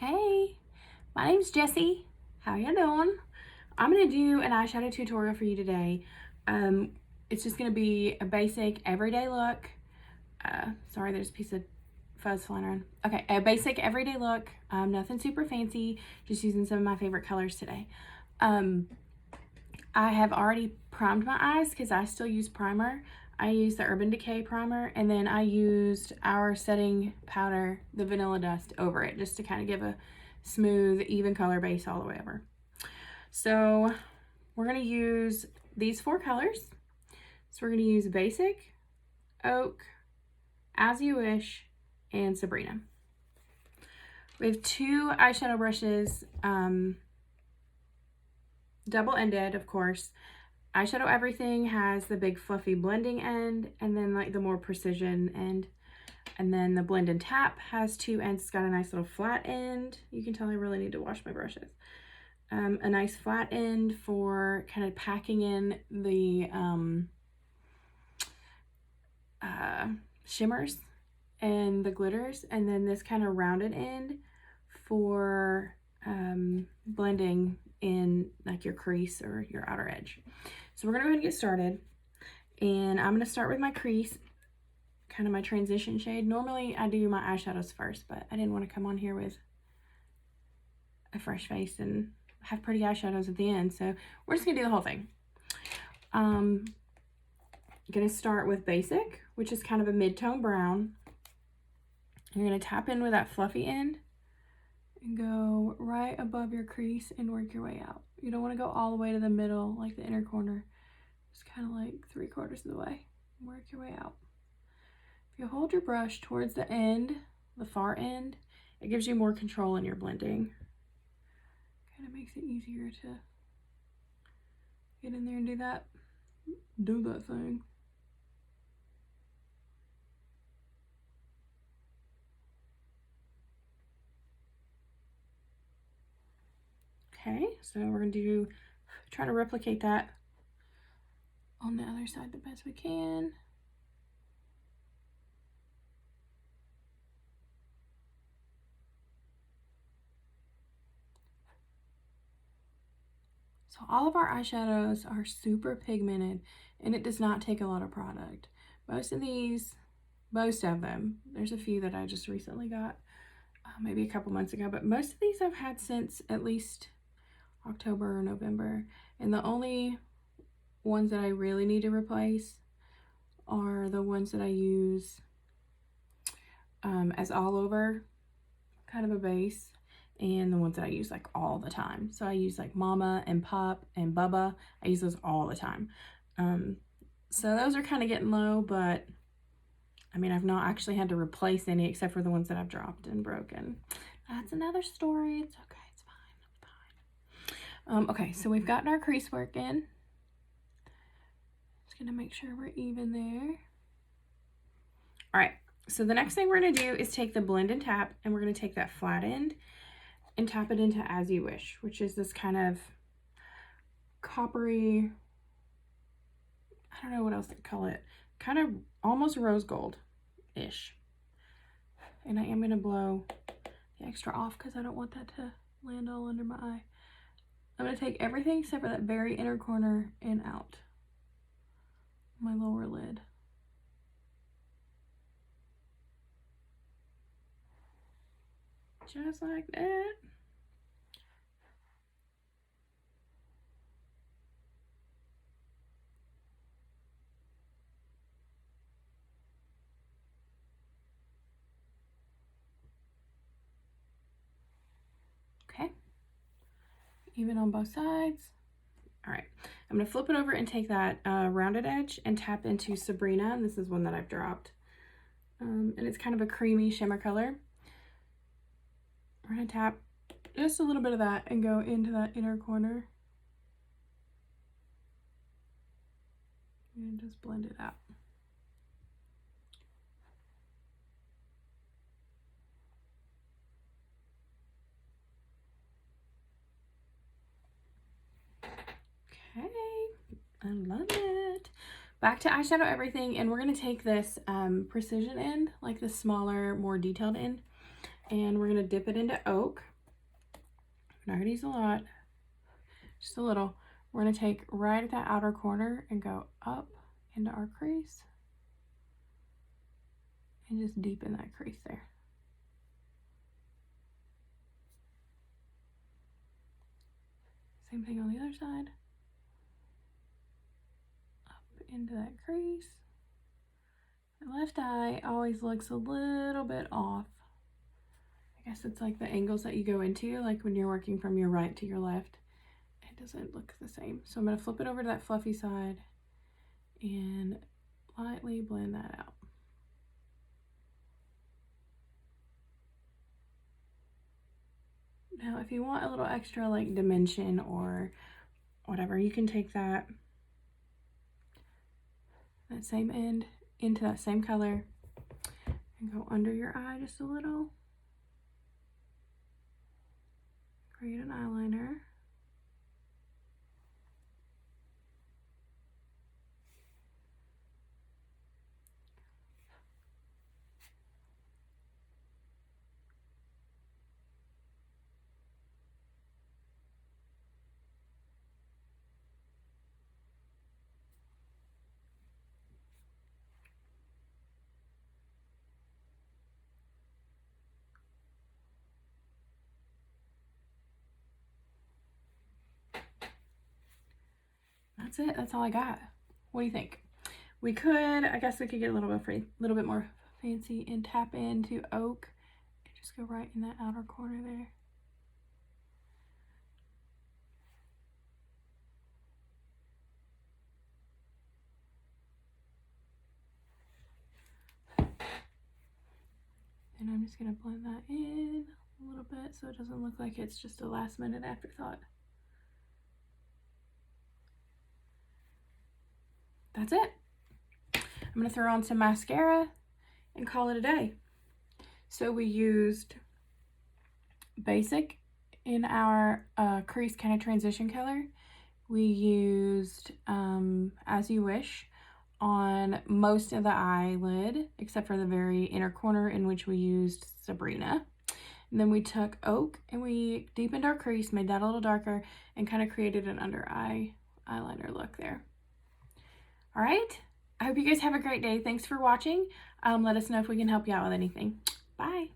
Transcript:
Hey, my name's Jessie. How you doing? I'm gonna do an eyeshadow tutorial for you today. It's just gonna be a basic everyday look. Sorry, there's a piece of fuzz flying around. Okay, a basic everyday look. Nothing super fancy. Just using some of my favorite colors today. I have already primed my eyes because I still use primer. I used the Urban Decay primer, and then I used our setting powder, the Vanilla Dust, over it just to kind of give a smooth, even color base all the way over. So we're going to use these four colors. So we're going to use Basic, Oak, As You Wish, and Sabrina. We have two eyeshadow brushes, double-ended, of course. Eyeshadow Everything has the big fluffy blending end, and then like the more precision end. And then the Blend and Tap has two ends. It's got a nice little flat end. You can tell I really need to wash my brushes. A nice flat end for kind of packing in the shimmers and the glitters. And then this kind of rounded end for blending in like your crease or your outer edge. So we're gonna go ahead and get started. And I'm gonna start with my crease, kind of my transition shade. Normally I do my eyeshadows first, but I didn't want to come on here with a fresh face and have pretty eyeshadows at the end. So we're just gonna do the whole thing. I'm gonna start with Basic, which is kind of a mid-tone brown. You're gonna tap in with that fluffy end and go right above your crease and work your way out. You don't want to go all the way to the middle, like the inner corner. Just kind of like 3/4 of the way. Work your way out. If you hold your brush towards the end, the far end, it gives you more control in your blending. Kind of makes it easier to get in there and do that thing. Okay, so we're gonna try to replicate that on the other side the best we can. So all of our eyeshadows are super pigmented, and it does not take a lot of product. Most of them, there's a few that I just recently got, maybe a couple months ago, but most of these I've had since at least October or November. And the only ones that I really need to replace are the ones that I use as all over kind of a base, and the ones that I use like all the time. So I use like Mama and Pop and Bubba. I use those all the time. So those are kind of getting low, but I mean, I've not actually had to replace any except for the ones that I've dropped and broken. That's another story. It's okay. It's fine. Okay, so we've gotten our crease work in. Just gonna make sure we're even there. All right, so the next thing we're gonna do is take the Blend and Tap, and we're gonna take that flat end and tap it into As You Wish, which is this kind of coppery, I don't know what else to call it, kind of almost rose gold-ish. And I am gonna blow the extra off because I don't want that to land all under my eye. I'm gonna take everything except for that very inner corner and out my lower lid. Just like that. Okay. Even on both sides. All right. I'm going to flip it over and take that rounded edge and tap into Sabrina. And this is one that I've dropped. And it's kind of a creamy shimmer color. We're going to tap just a little bit of that and go into that inner corner. And just blend it out. Okay, I love it. Back to Eyeshadow Everything, and we're going to take this precision end, like the smaller, more detailed end, and we're going to dip it into Oak. we're not gonna use a lot, just a little. We're gonna take right at that outer corner and go up into our crease and just deepen that crease there. Same thing on the other side. Up into that crease. My left eye always looks a little bit off. I guess it's like the angles that you go into, like when you're working from your right to your left. It doesn't look the same. So I'm going to flip it over to that fluffy side and lightly blend that out. Now, if you want a little extra like dimension or whatever, you can take that same end into that same color and go under your eye just a little. Create an eyeliner. That's it. That's all I got. What do you think? I guess we could get a little bit more fancy and tap into oak and just go right in that outer corner there. And I'm just gonna blend that in a little bit so it doesn't look like it's just a last minute afterthought. That's it. I'm gonna throw on some mascara and call it a day. So we used Basic in our crease kind of transition color. We used As You Wish on most of the eyelid, except for the very inner corner in which we used Sabrina. And then we took Oak and we deepened our crease, made that a little darker, and kind of created an under eye eyeliner look there. All right, I hope you guys have a great day. Thanks for watching. Let us know if we can help you out with anything. Bye.